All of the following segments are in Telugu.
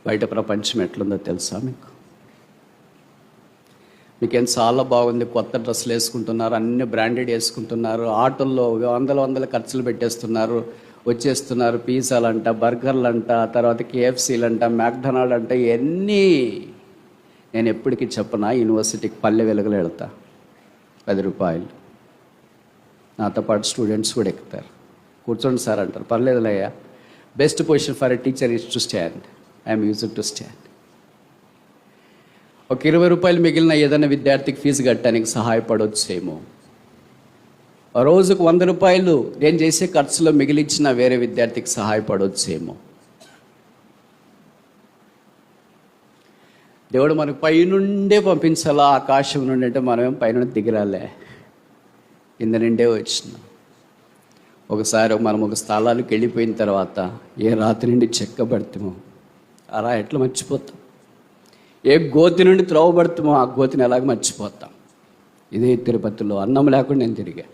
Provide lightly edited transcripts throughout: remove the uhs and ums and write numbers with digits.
బయట ప్రపంచం ఎట్లుందో తెలుసా మీకేం చాలా బాగుంది, కొత్త డ్రెస్సులు వేసుకుంటున్నారు, అన్ని బ్రాండెడ్ వేసుకుంటున్నారు, ఆటోల్లో వందల ఖర్చులు పెట్టేస్తున్నారు, వచ్చేస్తున్నారు. పిజ్జాలంట, బర్గర్లంట, తర్వాత KFCలంట, మ్యాక్డొనాల్డ్ అంట, ఇవన్నీ నేను ఎప్పటికీ చెప్పనా. యూనివర్సిటీకి పల్లె వెలుగులు వెళ్తా, 10 రూపాయలు. నాతో పాటు స్టూడెంట్స్ కూడా ఎక్కుతారు. కూర్చోండి సార్ అంటారు, పర్లేదులయ్యా. Best position for a teacher is to stand. I'm used to stand. ఒక 20 రూపాయలు మిగిలిన ఏదైనా విద్యార్థికి ఫీజు కట్టడానికి సహాయపడవచ్చేమో. రోజుకు 100 రూపాయలు నేను చేసే ఖర్చులో మిగిలించిన వేరే విద్యార్థికి సహాయపడవచ్చేమో. దేవుడు మనకు పైనుండే పంపించాలా, ఆకాశం నుండి అంటే మనమేం పైనుండి దిగిరాలే, కింద నిండే వచ్చినాం. ఒకసారి మనం ఒక స్థలాలకు వెళ్ళిపోయిన తర్వాత ఏ రాత్రి నుండి చెక్కబడతామో అలా ఎట్లా మర్చిపోతాం. ఏ గోతి నుండి త్రోవబడతామో ఆ గోతిని ఎలాగ మర్చిపోతాం. ఇదే తిరుపతిలో అన్నం లేకుండా నేను తిరిగా,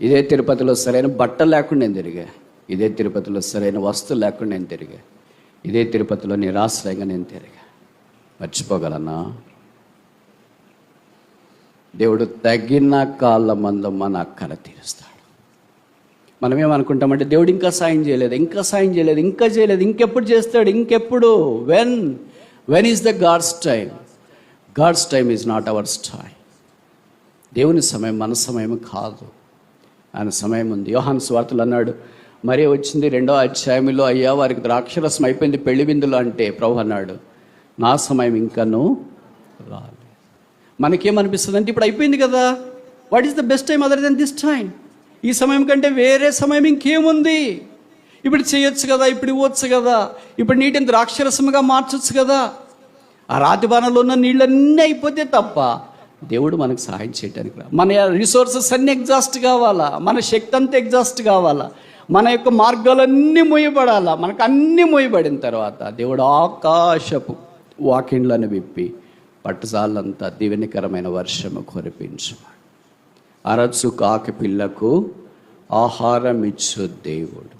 ఇదే తిరుపతిలో సరైన బట్టలు లేకుండా నేను తిరిగా, ఇదే తిరుపతిలో సరైన వస్తువులు లేకుండా నేను తిరిగా, ఇదే తిరుపతిలో నిరాశ్రయంగా నేను తిరిగా. మర్చిపోగలనా? దేవుడు తగిన కాళ్ళ మందం మన అక్కర తీరుస్తాడు. మనం ఏమనుకుంటామంటే దేవుడు ఇంకా సాయం చేయలేదు, ఇంకా సాయం చేయలేదు, ఇంకా చేయలేదు, ఇంకెప్పుడు చేస్తాడు, ఇంకెప్పుడు. When is the God's time? God's time is not ours time. దేవుని సమయం మన సమయం కాదు, ఆయన సమయం ఉంది. యోహాను సువార్తలు అన్నాడు, మరీ వచ్చింది 2వ అధ్యాయంలో, అయ్యా వారికి ద్రాక్షరసం అయిపోయింది పెళ్లి విందులు అంటే ప్రభు అన్నాడు, నా సమయం ఇంకాను రాలేదు. మనకేమనిపిస్తుంది అంటే ఇప్పుడు అయిపోయింది కదా, what is the best time other than this time? ఈ సమయం కంటే వేరే సమయం ఇంకేముంది? ఇప్పుడు చేయొచ్చు కదా, ఇప్పుడు ఇవ్వచ్చు కదా, ఇప్పుడు నీటిని ద్రాక్షరసముగా మార్చొచ్చు కదా. ఆ రాతి బాణలో ఉన్న నీళ్ళన్నీ అయిపోతే తప్ప దేవుడు మనకు సహాయం చేయడానికి మన రిసోర్సెస్ అన్నీ ఎగ్జాస్ట్ కావాలా, మన శక్తి అంతా ఎగ్జాస్ట్ కావాలా, మన యొక్క మార్గాలన్నీ మోయబడాలా. మనకు అన్నీ మోయబడిన తర్వాత దేవుడు ఆకాశపు వాకిండ్లను విప్పి పట్టుసాలంతా దీవెనకరమైన వర్షము కురిపించువాడు. అరచు కాకి పిల్లకు ఆహారం ఇచ్చు దేవుడు.